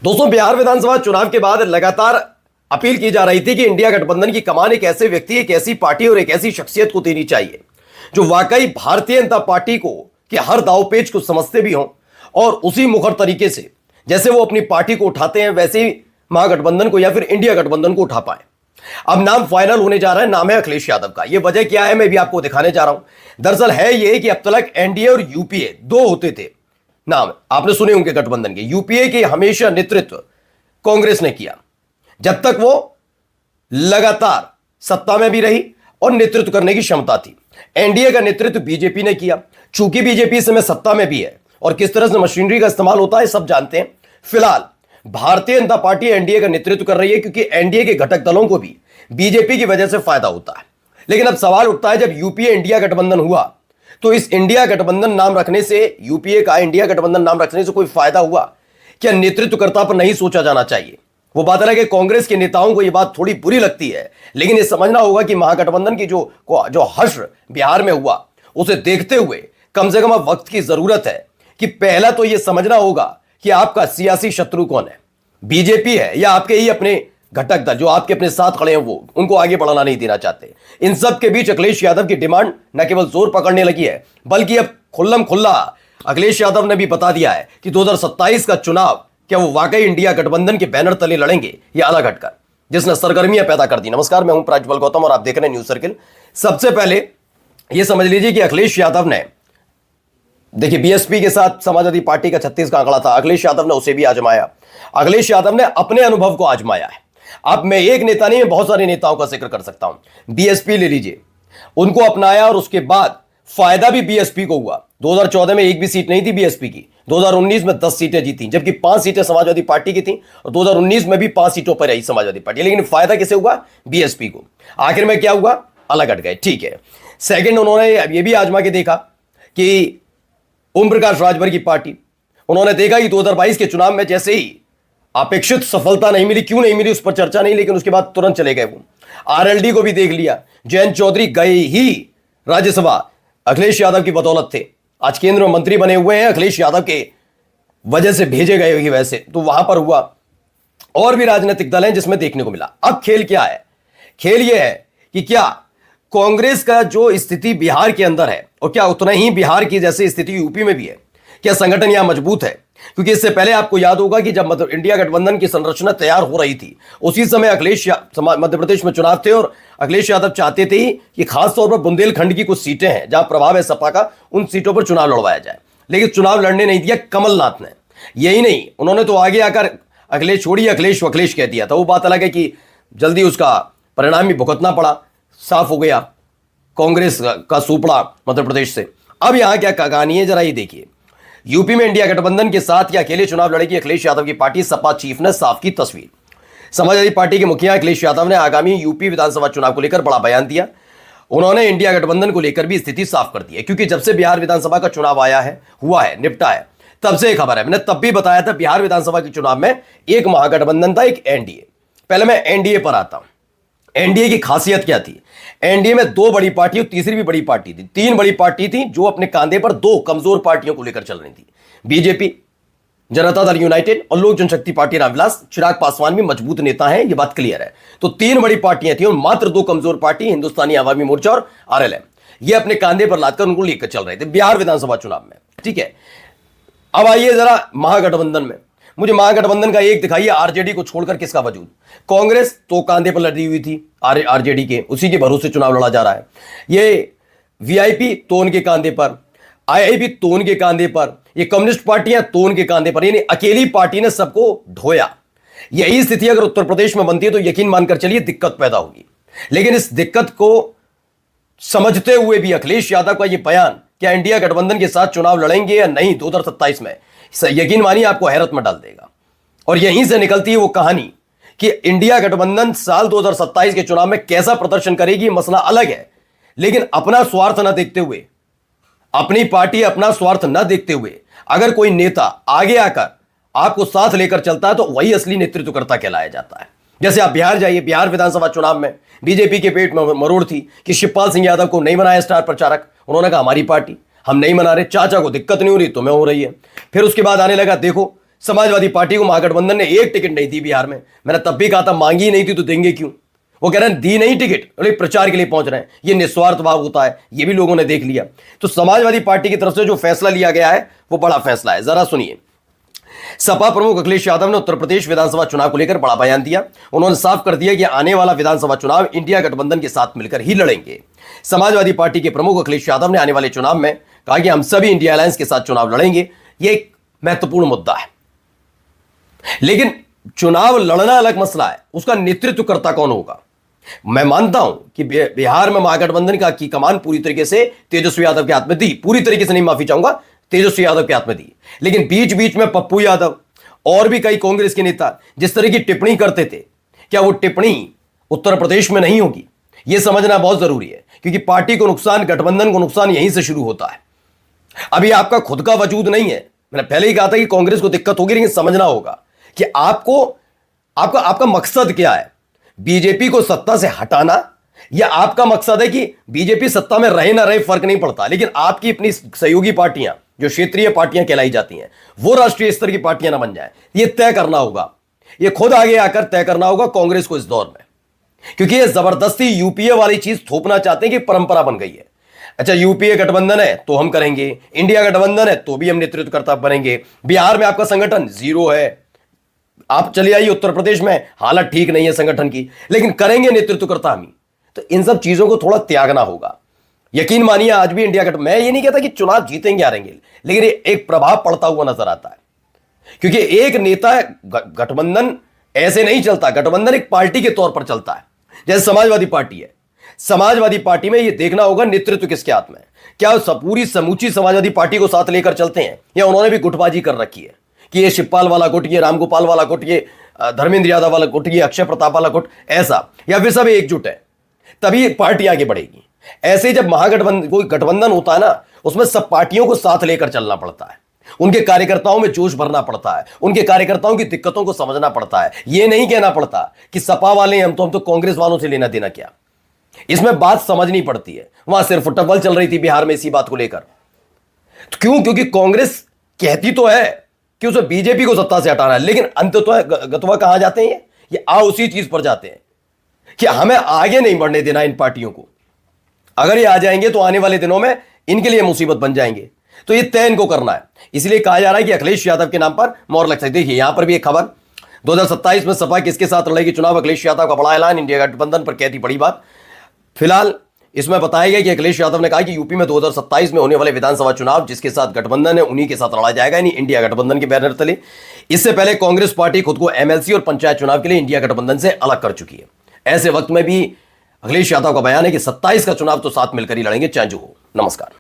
दोस्तों, बिहार विधानसभा चुनाव के बाद लगातार अपील की जा रही थी कि इंडिया गठबंधन की कमान एक ऐसे व्यक्ति, एक ऐसी पार्टी और एक ऐसी शख्सियत को देनी चाहिए जो वाकई भारतीय जनता पार्टी को कि हर दांवपेच को समझते भी हों और उसी मुखर तरीके से जैसे वो अपनी पार्टी को उठाते हैं वैसे ही महागठबंधन को या फिर इंडिया गठबंधन को उठा पाए। अब नाम फाइनल होने जा रहा है, नाम है अखिलेश यादव का। यह वजह क्या है मैं भी आपको दिखाने जा रहा हूं। दरअसल है यह कि अब तक एनडीए और यूपीए दो होते थे, नाम आपने सुने होंगे गठबंधन के। यूपीए के हमेशा नेतृत्व कांग्रेस ने किया जब तक वो लगातार सत्ता में भी रही और नेतृत्व करने की क्षमता थी। एनडीए का नेतृत्व बीजेपी ने किया, चूंकि बीजेपी इस समय सत्ता में भी है और किस तरह से मशीनरी का इस्तेमाल होता है सब जानते हैं। फिलहाल भारतीय जनता पार्टी एनडीए का नेतृत्व कर रही है क्योंकि एनडीए के घटक दलों को भी बीजेपी की वजह से फायदा होता है। लेकिन अब सवाल उठता है, जब यूपीए इंडिया गठबंधन हुआ तो इस इंडिया गठबंधन नाम रखने से, यूपीए का इंडिया गठबंधन नाम रखने से कोई फायदा हुआ क्या? नेतृत्वकर्ता पर नहीं सोचा जाना चाहिए। वो बात अलग है, कांग्रेस के नेताओं को यह बात थोड़ी बुरी लगती है, लेकिन यह समझना होगा कि महागठबंधन की जो हश्र बिहार में हुआ उसे देखते हुए कम से कम अब वक्त की जरूरत है कि पहला तो यह समझना होगा कि आपका सियासी शत्रु कौन है, बीजेपी है या आपके ही अपने घटक दल जो आपके अपने साथ खड़े हैं, वो उनको आगे बढ़ाना नहीं देना चाहते। इन सब के बीच अखिलेश यादव की डिमांड न केवल जोर पकड़ने लगी है बल्कि अब खुल्लम खुल्ला अखिलेश यादव ने भी बता दिया है कि 2027 का चुनाव क्या वो वाकई इंडिया गठबंधन के बैनर तले लड़ेंगे या अलग हटकर, जिसने सरगर्मियां पैदा कर दी। नमस्कार, मैं हूं प्रज्वल गौतम और आप देख रहे हैं न्यूज सर्किल। सबसे पहले यह समझ लीजिए कि अखिलेश यादव ने, देखिए, बीएसपी के साथ समाजवादी पार्टी का 36 का आंकड़ा था, अखिलेश यादव ने उसे भी आजमाया। अखिलेश यादव ने अपने अनुभव को आजमाया है। अब मैं एक नेता नहीं, मैं बहुत सारे नेताओं का जिक्र कर सकता हूं। बीएसपी ले लीजिए, उनको अपनाया और उसके बाद फायदा भी बीएसपी को हुआ। 2014 में एक भी सीट नहीं थी बीएसपी की, 2019 में 10 सीटें जीती, जबकि 5 सीटें समाजवादी पार्टी की थी और 2019 में भी 5 सीटों पर रही समाजवादी पार्टी। लेकिन फायदा किसे हुआ? बीएसपी को। आखिर में क्या हुआ? अलग हट गए, ठीक है। सेकंड, उन्होंने यह भी आजमा के देखा कि ओम प्रकाश राजभर की पार्टी, उन्होंने देखा कि 2022 के चुनाव में जैसे ही अपेक्षित सफलता नहीं मिली, क्यों नहीं मिली उस पर चर्चा नहीं, लेकिन उसके बाद तुरंत चले गए वो। आरएलडी को भी देख लिया, जयंत चौधरी गए ही राज्यसभा अखिलेश यादव की बदौलत थे, आज केंद्र में मंत्री बने हुए हैं, अखिलेश यादव के वजह से भेजे गए वैसे तो वहां पर हुआ। और भी राजनीतिक दल हैं जिसमें देखने को मिला। अब खेल क्या है? खेल यह है कि क्या कांग्रेस का जो स्थिति बिहार के अंदर है और क्या उतना ही बिहार की जैसी स्थिति यूपी में भी है, क्या संगठन यहां मजबूत है? क्योंकि इससे पहले आपको याद होगा कि जब इंडिया गठबंधन की संरचना तैयार हो रही थी उसी समय मध्य प्रदेश में चुनाव थे और अखिलेश यादव चाहते थे कि खासतौर पर बुंदेलखंड की कुछ सीटें हैं जहां प्रभाव है सपा का, उन सीटों पर चुनाव लड़वाया जाए। लेकिन चुनाव लड़ने नहीं दिया कमलनाथ ने। यही नहीं, उन्होंने तो आगे आकर अखिलेश छोड़िए अखिलेश वखिलेश कह दिया था। वो बात अलग है कि जल्दी उसका परिणाम भी भुगतना पड़ा, साफ हो गया कांग्रेस का सुपड़ा मध्य प्रदेश से। अब यहां क्या कहानी है जरा ये देखिए। यूपी में इंडिया गठबंधन के साथ या अकेले चुनाव लड़ेगी अखिलेश यादव की पार्टी, सपा चीफ ने साफ की तस्वीर। समाजवादी पार्टी के मुखिया अखिलेश यादव ने आगामी यूपी विधानसभा चुनाव को लेकर बड़ा बयान दिया। उन्होंने इंडिया गठबंधन को लेकर भी स्थिति साफ कर दी है, क्योंकि जब से बिहार विधानसभा का चुनाव आया है, हुआ है, निपटा है, तब से खबर है। मैंने तब भी बताया था बिहार विधानसभा के चुनाव में एक महागठबंधन था, एक एनडीए। पहले मैं एनडीए पर आता हूं। एनडीए की खासियत क्या थी? एनडीए में 2 बड़ी पार्टी और तीसरी भी बड़ी पार्टी थी, 3 बड़ी पार्टी थी जो अपने कांधे पर 2 कमजोर पार्टियों को लेकर चल रही थी। बीजेपी, जनता दल यूनाइटेड और लोक जनशक्ति पार्टी रामविलास। चिराग पासवान भी मजबूत नेता हैं, यह बात क्लियर है। तो 3 बड़ी पार्टियां थी और मात्र 2 कमजोर पार्टी, हिंदुस्तानी आवामी मोर्चा और आरएलएम, ये अपने कांधे पर लादकर उनको लेकर चल रहे थे बिहार विधानसभा चुनाव में, ठीक है। अब आइए जरा महागठबंधन में, मुझे महागठबंधन का एक दिखाइए, आरजेडी को छोड़कर किसका वजूद? कांग्रेस तो कांधे पर लड़ी हुई थी आरजेडी के, उसी के भरोसे चुनाव लड़ा जा रहा है। ये वीआईपी तो उनके कांधे पर, आईआईपी तो उनके कांधे पर, ये कम्युनिस्ट पार्टियां तो उनके कांधे पर, यानी अकेली पार्टी ने सबको ढोया। यही स्थिति अगर उत्तर प्रदेश में बनती है तो यकीन मानकर चलिए दिक्कत पैदा होगी। लेकिन इस दिक्कत को समझते हुए भी अखिलेश यादव का यह बयान, क्या इंडिया गठबंधन के साथ चुनाव लड़ेंगे या नहीं 2027 में, यकीन मानिए आपको हैरत में डाल देगा। और यहीं से निकलती है वो कहानी कि इंडिया गठबंधन साल 2027 के चुनाव में कैसा प्रदर्शन करेगी, मसला अलग है। लेकिन अपना स्वार्थ न देखते हुए, अपनी पार्टी अपना स्वार्थ न देखते हुए अगर कोई नेता आगे आकर आपको साथ लेकर चलता है तो वही असली नेतृत्वकर्ता कहलाया जाता है। जैसे आप बिहार जाइए, बिहार विधानसभा चुनाव में बीजेपी के पेट में मरोड़ थी कि शिवपाल सिंह यादव को नहीं बनाया स्टार प्रचारक। उन्होंने कहा हमारी पार्टी, हम नहीं मना रहे, चाचा को दिक्कत नहीं हो रही, तुम्हें हो रही है। फिर उसके बाद आने लगा, देखो समाजवादी पार्टी को महागठबंधन ने एक टिकट नहीं दी बिहार में। मैंने तब भी कहा था मांगी ही नहीं थी तो देंगे क्यों। वो कह रहे हैं दी नहीं टिकट, बोले प्रचार के लिए पहुंच रहे हैं। ये निस्वार्थ भाव होता है, ये भी लोगों ने देख लिया। तो समाजवादी पार्टी की तरफ से जो फैसला लिया गया है वो बड़ा फैसला है, जरा सुनिए। सपा प्रमुख अखिलेश यादव ने उत्तर प्रदेश विधानसभा चुनाव को लेकर बड़ा बयान दिया। उन्होंने साफ कर दिया कि आने वाला विधानसभा चुनाव इंडिया गठबंधन के साथ मिलकर ही लड़ेंगे। समाजवादी पार्टी के प्रमुख अखिलेश यादव ने आने वाले चुनाव में कहा कि हम सभी इंडिया अलायंस के साथ चुनाव लड़ेंगे। यह एक महत्वपूर्ण मुद्दा है, लेकिन चुनाव लड़ना अलग मसला है, उसका नेतृत्व करता कौन होगा। मैं मानता हूं कि बिहार में महागठबंधन की कमान पूरी तरीके से तेजस्वी यादव के हाथ में दी, पूरी तरीके से नहीं, माफी चाहूंगा, तेजस्वी यादव के हाथ में दी। लेकिन बीच बीच में पप्पू यादव और भी कई कांग्रेस के नेता जिस तरह की टिप्पणी करते थे, क्या वो टिप्पणी उत्तर प्रदेश में नहीं होगी, यह समझना बहुत जरूरी है। क्योंकि पार्टी को नुकसान, गठबंधन को नुकसान यहीं से शुरू होता है। अभी आपका खुद का वजूद नहीं है। मैंने पहले ही कहा था कि कांग्रेस को दिक्कत होगी, लेकिन समझना होगा कि आपका मकसद क्या है। बीजेपी को सत्ता से हटाना, या आपका मकसद है कि बीजेपी सत्ता में रहे ना रहे फर्क नहीं पड़ता, लेकिन आपकी अपनी सहयोगी पार्टियां जो क्षेत्रीय पार्टियां कहलाई जाती हैं वो राष्ट्रीय स्तर की पार्टियां ना बन जाए। ये तय करना होगा, ये खुद आगे आकर तय करना होगा कांग्रेस को इस दौर में। क्योंकि ये जबरदस्ती यूपीए वाली चीज थोपना चाहते हैं कि परंपरा बन गई है। अच्छा, यूपीए गठबंधन है तो हम करेंगे, इंडिया गठबंधन है तो भी हम नेतृत्वकर्ता बनेंगे। बिहार में आपका संगठन जीरो है, आप चले आइए उत्तर प्रदेश में हालत ठीक नहीं है संगठन की, लेकिन करेंगे नेतृत्वकर्ता हम ही। तो इन सब चीजों को थोड़ा त्यागना होगा। यकीन मानिए आज भी इंडिया गठबंधन, मैं ये नहीं कहता कि चुनाव जीतेंगे हारेंगे, लेकिन ये एक प्रभाव पड़ता हुआ नजर आता है। क्योंकि एक नेता, गठबंधन ऐसे नहीं चलता, गठबंधन एक पार्टी के तौर पर चलता है। जैसे समाजवादी पार्टी है, समाजवादी पार्टी में ये देखना होगा नेतृत्व किसके हाथ में है। क्या पूरी समूची समाजवादी पार्टी को साथ लेकर चलते हैं, या उन्होंने भी गुटबाजी कर रखी है कि ये शिवपाल वाला गुट, ये रामगोपाल वाला गुट, ये धर्मेंद्र यादव वाला गुट, ये अक्षय प्रताप वाला गुट, ऐसा, या फिर सब एकजुट है तभी पार्टी आगे बढ़ेगी। ऐसे जब महागठबंधन, कोई गठबंधन होता है ना, उसमें सब पार्टियों को साथ लेकर चलना पड़ता है, उनके कार्यकर्ताओं में जोश भरना पड़ता है, उनके कार्यकर्ताओं की दिक्कतों को समझना पड़ता है। यह नहीं कहना पड़ता कि सपा वाले हम तो कांग्रेस वालों से लेना देना क्या। इसमें बात समझनी पड़ती है। वहां सिर्फ फुटबॉल चल रही थी बिहार में इसी बात को लेकर। तो क्यों? क्योंकि कांग्रेस कहती तो है कि उसे बीजेपी को सत्ता से हटाना है, लेकिन अंततः गतवा कहां जाते हैं, ये उसी चीज पर जाते हैं कि हमें आगे नहीं बढ़ने देना इन पार्टियों को। अगर ये आ जाएंगे तो आने वाले दिनों में इनके लिए मुसीबत बन जाएंगे। तो ये तय इनको करना है। इसलिए कहा जा रहा है कि अखिलेश यादव के नाम पर मोहर लग सकती है। देखिए यहां पर भी एक खबर, 2027 में सपा किसके साथ लड़ेगी चुनाव, अखिलेश यादव का बड़ा ऐलान, इंडिया गठबंधन पर कहती बड़ी बात। फिलहाल इसमें बताया गया कि अखिलेश यादव ने कहा कि यूपी में 2027 में होने वाले विधानसभा चुनाव जिसके साथ गठबंधन है उन्हीं के साथ लड़ा जाएगा, यानी इंडिया गठबंधन के बैनर तले। इससे पहले कांग्रेस पार्टी खुद को एमएलसी और पंचायत चुनाव के लिए इंडिया गठबंधन से अलग कर चुकी है। ऐसे वक्त में भी अखिलेश यादव का बयान है कि 27 का चुनाव तो साथ मिलकर ही लड़ेंगे चाहे जो हो। नमस्कार।